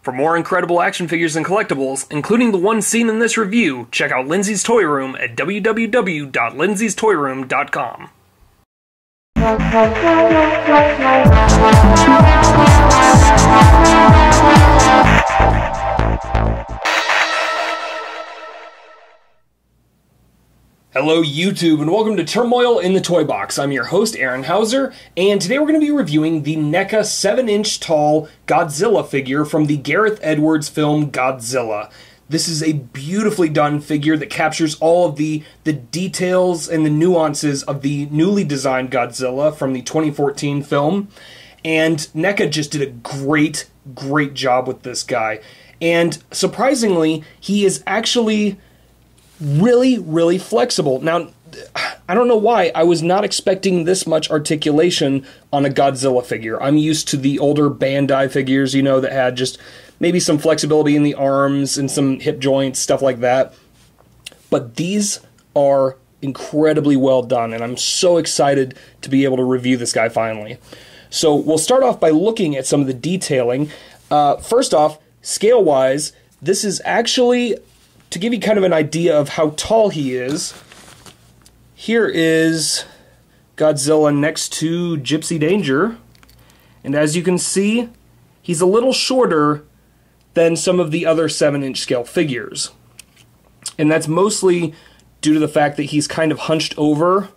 For more incredible action figures and collectibles, including the one seen in this review, check out Lindsay's Toy Room at www.lindsays.toyroom.com. Hello YouTube, and welcome to Turmoil in the Toybox. I'm your host, Aaron Hauser, and today we're going to be reviewing the NECA 7-inch tall Godzilla figure from the Gareth Edwards film Godzilla. This is a beautifully done figure that captures all of the details and the nuances of the newly designed Godzilla from the 2014 film, and NECA just did a great job with this guy. And surprisingly, he is actually really flexible. Now, I don't know why, I was not expecting this much articulation on a Godzilla figure. I'm used to the older Bandai figures, you know, that had just maybe some flexibility in the arms and some hip joints, stuff like that. But these are incredibly well done, and I'm so excited to be able to review this guy finally. So we'll start off by looking at some of the detailing. First off, scale-wise, this is actually, to give you kind of an idea of how tall he is, here is Godzilla next to Gypsy Danger. And as you can see, he's a little shorter than some of the other 7-inch scale figures. And that's mostly due to the fact that he's kind of hunched over.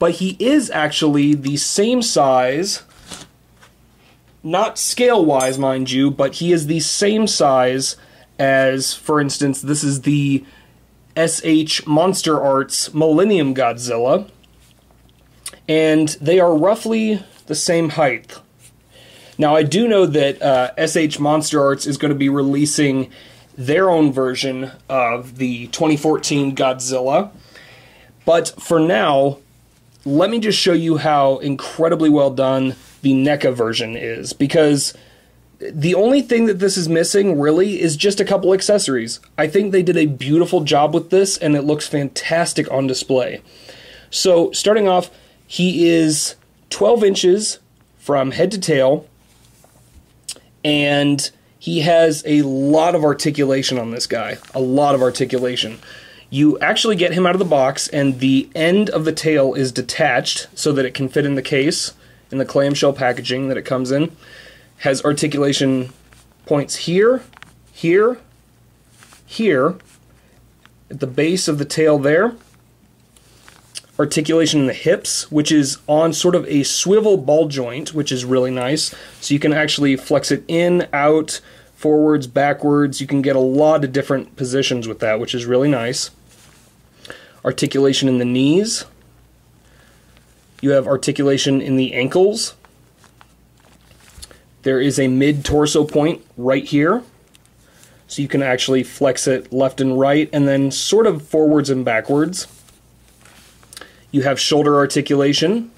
But he is actually the same size, not scale-wise, mind you, but he is the same size as, for instance, this is the SH Monster Arts Millennium Godzilla, and they are roughly the same height. Now, I do know that SH Monster Arts is going to be releasing their own version of the 2014 Godzilla, but for now, let me just show you how incredibly well done the NECA version is, because the only thing that this is missing, really, is just a couple accessories. I think they did a beautiful job with this, and it looks fantastic on display. So, starting off, he is 12 inches from head to tail, and he has a lot of articulation on this guy. A lot of articulation. You actually get him out of the box, and the end of the tail is detached so that it can fit in the case, in the clamshell packaging that it comes in. Has articulation points here, here, here, at the base of the tail there. Articulation in the hips, which is on sort of a swivel ball joint, which is really nice. So you can actually flex it in, out, forwards, backwards. You can get a lot of different positions with that, which is really nice. Articulation in the knees. You have articulation in the ankles. There is a mid-torso point right here, so you can actually flex it left and right, and then sort of forwards and backwards. You have shoulder articulation,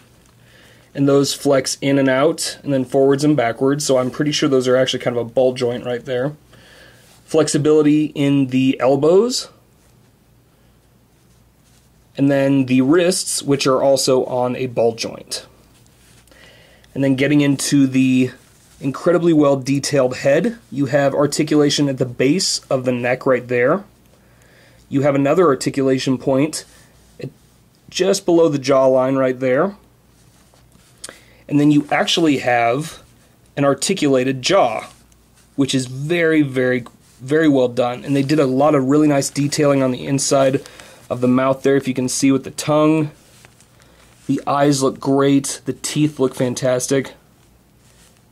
and those flex in and out, and then forwards and backwards, so I'm pretty sure those are actually kind of a ball joint right there. Flexibility in the elbows, and then the wrists, which are also on a ball joint. And then getting into the incredibly well detailed head, you have articulation at the base of the neck right there. You have another articulation point just below the jawline right there. And then you actually have an articulated jaw, which is very well done. And they did a lot of really nice detailing on the inside of the mouth there, if you can see, with the tongue. The eyes look great, the teeth look fantastic.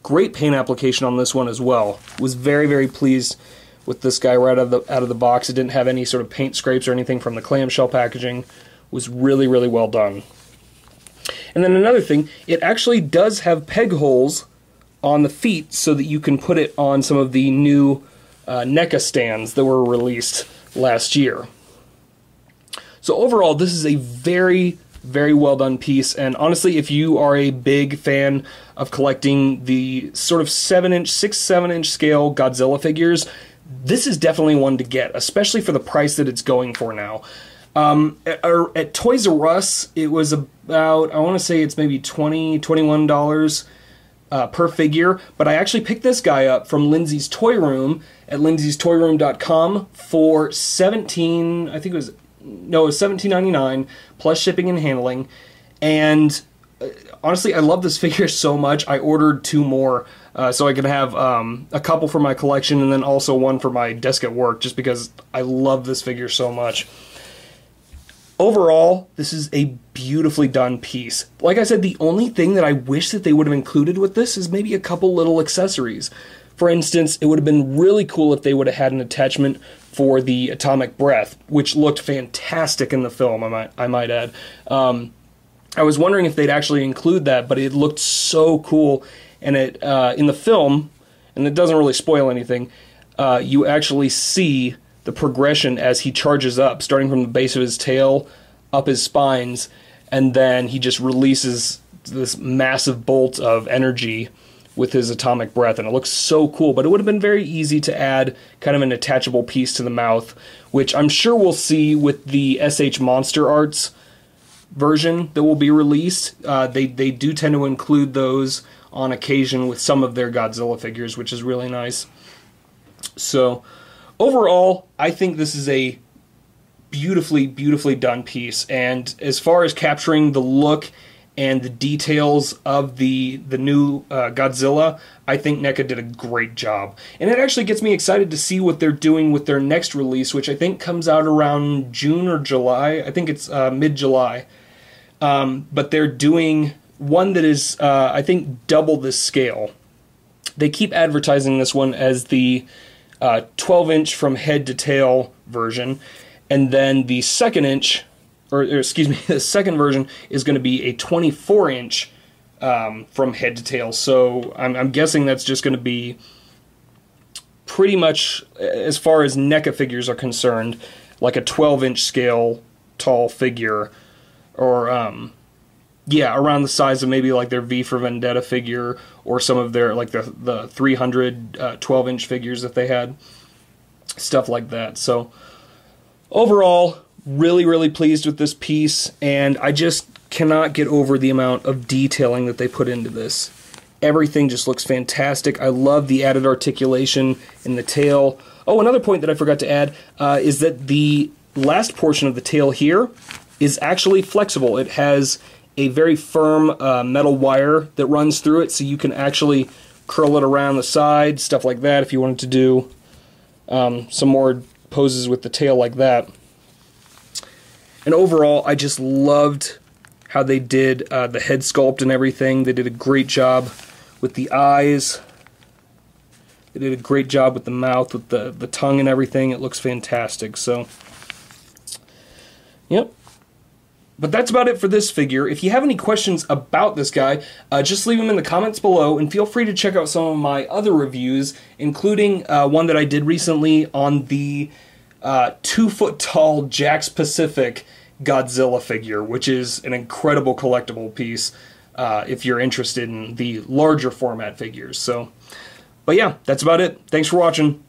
Great paint application on this one as well. Was very pleased with this guy right out of the box. It didn't have any sort of paint scrapes or anything from the clamshell packaging. Was really well done. And then another thing, it actually does have peg holes on the feet so that you can put it on some of the new NECA stands that were released last year. So overall, this is a very well done piece, and honestly, if you are a big fan of collecting the sort of 6-7-inch scale Godzilla figures, this is definitely one to get, especially for the price that it's going for now. At Toys R Us, it was about, I want to say it's maybe $20, $21. per figure, but I actually picked this guy up from Lindsay's Toy Room at lindsaystoyroom.com for $17.99 plus shipping and handling. And honestly, I love this figure so much. I ordered 2 more so I could have a couple for my collection and then also one for my desk at work, just because I love this figure so much. Overall, this is a beautifully done piece. Like I said, the only thing that I wish that they would have included with this is maybe a couple little accessories. For instance, it would have been really cool if they would have had an attachment for the atomic breath, which looked fantastic in the film, I might add. I was wondering if they'd actually include that, but it looked so cool. And it in the film, and it doesn't really spoil anything, you actually see the progression as he charges up, starting from the base of his tail, up his spines, and then he just releases this massive bolt of energy with his atomic breath, and it looks so cool. But it would have been very easy to add kind of an attachable piece to the mouth, which I'm sure we'll see with the SH Monster Arts version that will be released. They do tend to include those on occasion with some of their Godzilla figures, which is really nice. So overall, I think this is a beautifully, beautifully done piece. And as far as capturing the look and the details of the new Godzilla, I think NECA did a great job. And it actually gets me excited to see what they're doing with their next release, which I think comes out around June or July. I think it's mid-July. But they're doing one that is, I think, double this scale. They keep advertising this one as the 12-inch from head to tail version, and then the second inch, or excuse me, the second version is going to be a 24-inch from head to tail. So I'm guessing that's just going to be pretty much, as far as NECA figures are concerned, like a 12-inch scale tall figure, or yeah, around the size of maybe like their V for Vendetta figure, or some of their, like the 300 12-inch figures that they had, stuff like that. So overall, really, really pleased with this piece, and I just cannot get over the amount of detailing that they put into this. Everything just looks fantastic. I love the added articulation in the tail. Oh, another point that I forgot to add is that the last portion of the tail here is actually flexible. It has a very firm metal wire that runs through it, so you can actually curl it around the side, stuff like that, if you wanted to do some more poses with the tail like that. And overall, I just loved how they did the head sculpt and everything. They did a great job with the eyes. They did a great job with the mouth, with the tongue and everything. It looks fantastic. So, yep. But that's about it for this figure. If you have any questions about this guy, just leave them in the comments below, and feel free to check out some of my other reviews, including one that I did recently on the 2-foot-tall Jakks Pacific Godzilla figure, which is an incredible collectible piece if you're interested in the larger format figures. So, but yeah, that's about it. Thanks for watching.